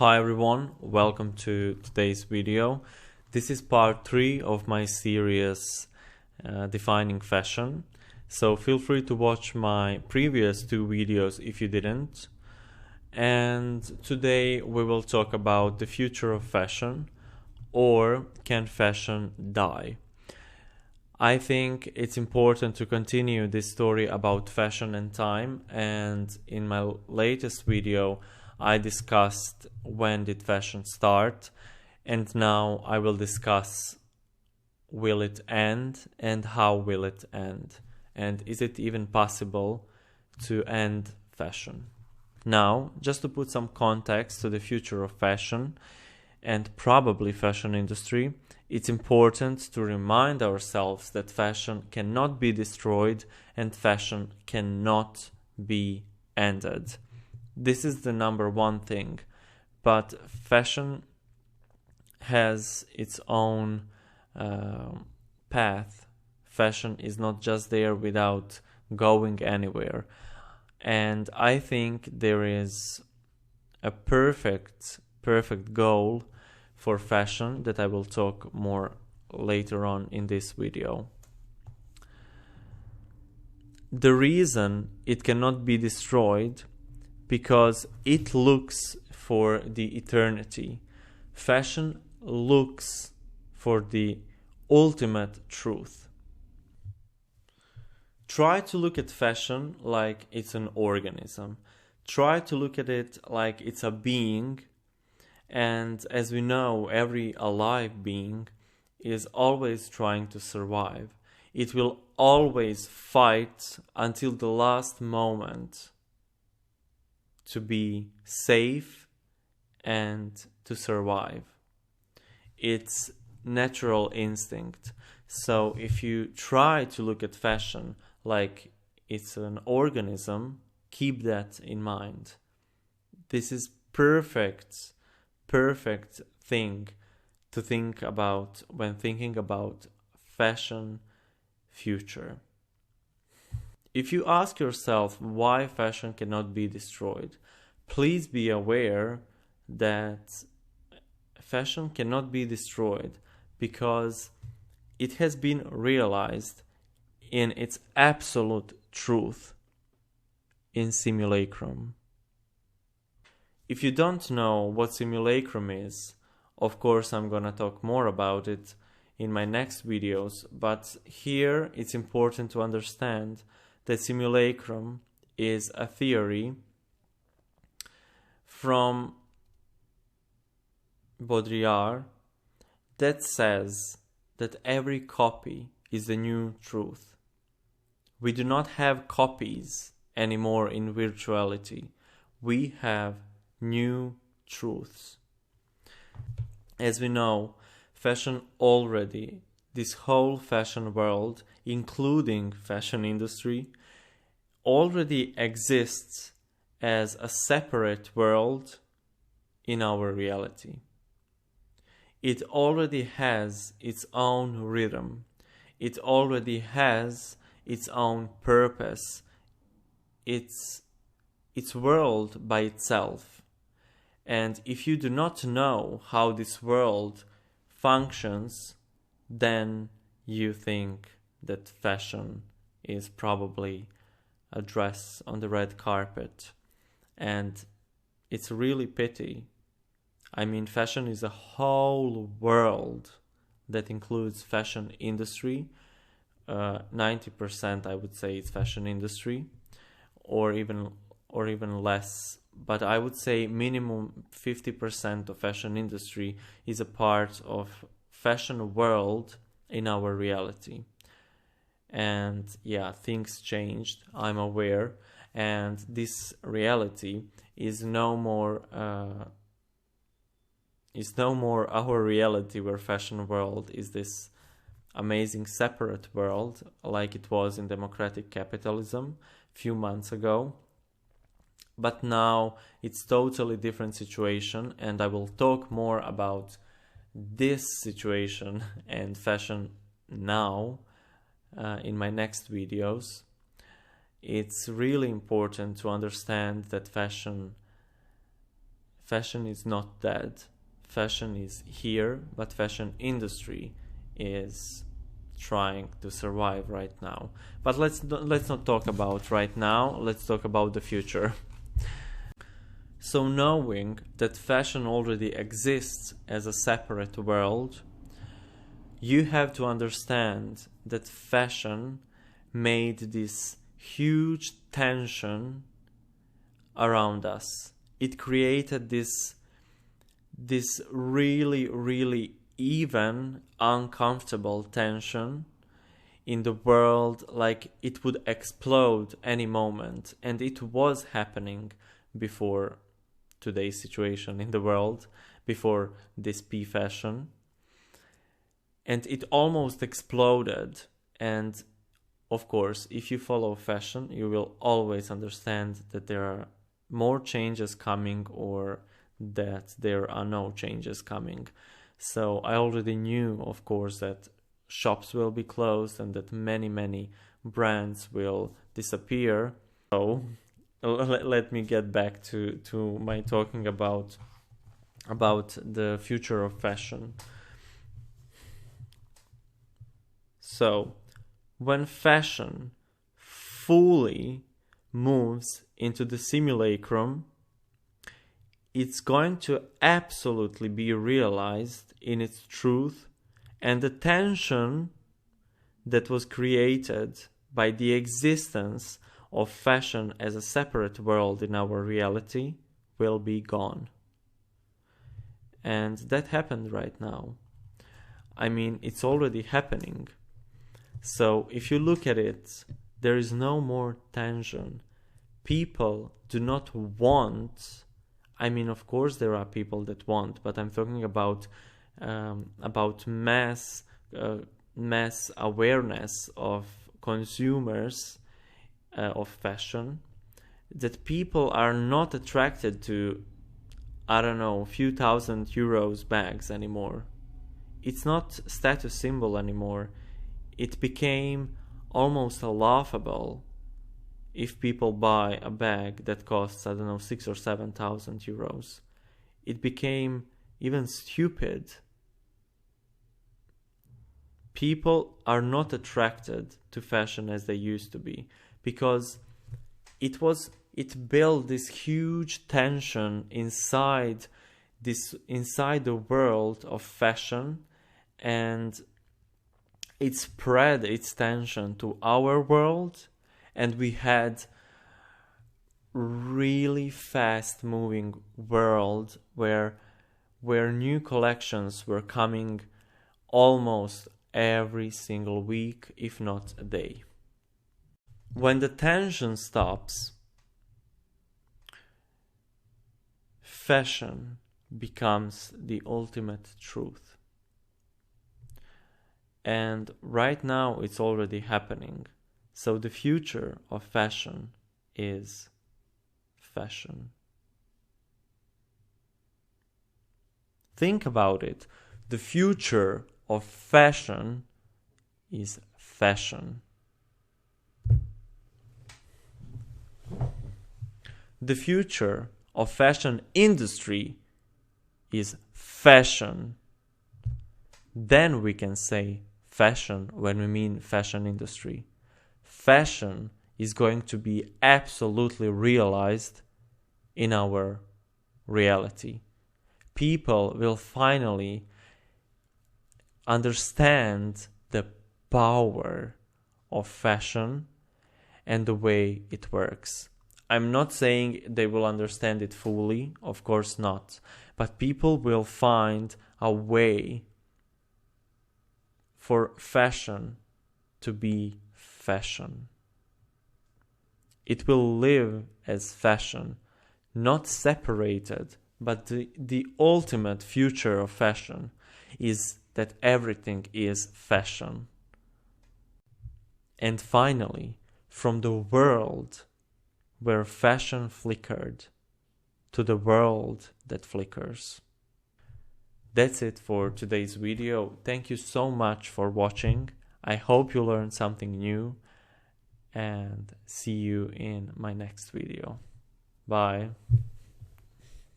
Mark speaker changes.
Speaker 1: Hi everyone, welcome to today's video. This is part 3 of my series Defining Fashion. So feel free to watch my previous 2 videos if you didn't. And today we will talk about the future of fashion, or can fashion die? I think it's important to continue this story about fashion and time, and in my latest video I discussed when did fashion start, and now I will discuss will it end and how will it end, and is it even possible to end fashion. Now, just to put some context to the future of fashion and probably fashion industry, it's important to remind ourselves that fashion cannot be destroyed and fashion cannot be ended. This is the number one thing, but fashion has its own path. Fashion is not just there without going anywhere. And I think there is a perfect goal for fashion that I will talk more later on in this video. The reason it cannot be destroyed because it looks for the eternity. Fashion looks for the ultimate truth. Try to look at fashion like it's an organism. Try to look at it like it's a being. And as we know, every alive being is always trying to survive. It will always fight until the last moment to be safe and to survive. It's natural instinct. So if you try to look at fashion like it's an organism, keep that in mind. This is perfect thing to think about when thinking about fashion future. If you ask yourself why fashion cannot be destroyed, please be aware that fashion cannot be destroyed because it has been realized in its absolute truth in simulacrum. If you don't know what simulacrum is, of course I'm gonna talk more about it in my next videos, but here it's important to understand that simulacrum is a theory from Baudrillard that says that every copy is the new truth. We do not have copies anymore in virtuality. We have new truths. As we know, fashion already, this whole fashion world, including fashion industry, already exists as a separate world in our reality. It already has its own rhythm. It already has its own purpose. It's world by itself. And if you do not know how this world functions, then you think that fashion is probably a dress on the red carpet. And it's really pity. I mean, fashion is a whole world that includes fashion industry. 90% I would say is fashion industry, or even less. But I would say minimum 50% of fashion industry is a part of fashion world in our reality. And yeah, things changed, I'm aware, and this reality is no more our reality, where fashion world is this amazing separate world like it was in democratic capitalism a few months ago. But now it's totally different situation, and I will talk more about this situation and fashion now in my next videos. It's really important to understand that fashion fashion is not dead. Fashion is here, but fashion industry is trying to survive right now. But let's not talk about right now. Let's talk about the future. So knowing that fashion already exists as a separate world, you have to understand that fashion made this huge tension around us. It created this really even uncomfortable tension in the world, like it would explode any moment. And it was happening before today's situation in the world, before this P-fashion. And it almost exploded. And of course, if you follow fashion, you will always understand that there are more changes coming or that there are no changes coming. So I already knew, of course, that shops will be closed and that many brands will disappear. So let me get back to my talking about the future of fashion. So when fashion fully moves into the simulacrum, it's going to absolutely be realized in its truth, and the tension that was created by the existence of fashion as a separate world in our reality will be gone. And that happened right now. I mean, it's already happening. So if you look at it, there is no more tension. People do not want, I mean, of course there are people that want, but I'm talking about mass awareness of consumers of fashion, that people are not attracted to, I don't know, a few thousand euros bags anymore. It's not status symbol anymore. It became almost laughable if people buy a bag that costs, I don't know, 6,000 or 7,000 euros. It became even stupid. People are not attracted to fashion as they used to be, because it built this huge tension inside the world of fashion, and it spread its tension to our world, and we had really fast moving world where new collections were coming almost every single week, if not a day. When the tension stops, fashion becomes the ultimate truth. And right now it's already happening. So the future of fashion is fashion. Think about it. The future of fashion is fashion. The future of fashion industry is fashion. Then we can say fashion when we mean fashion industry. Fashion is going to be absolutely realized in our reality. People will finally understand the power of fashion and the way it works. I'm not saying they will understand it fully, of course not, but people will find a way for fashion to be fashion. It will live as fashion, not separated, but the ultimate future of fashion is that everything is fashion. And finally, from the world where fashion flickered to the world that flickers. That's it for today's video. Thank you so much for watching. I hope you learned something new, and see you in my next video. Bye.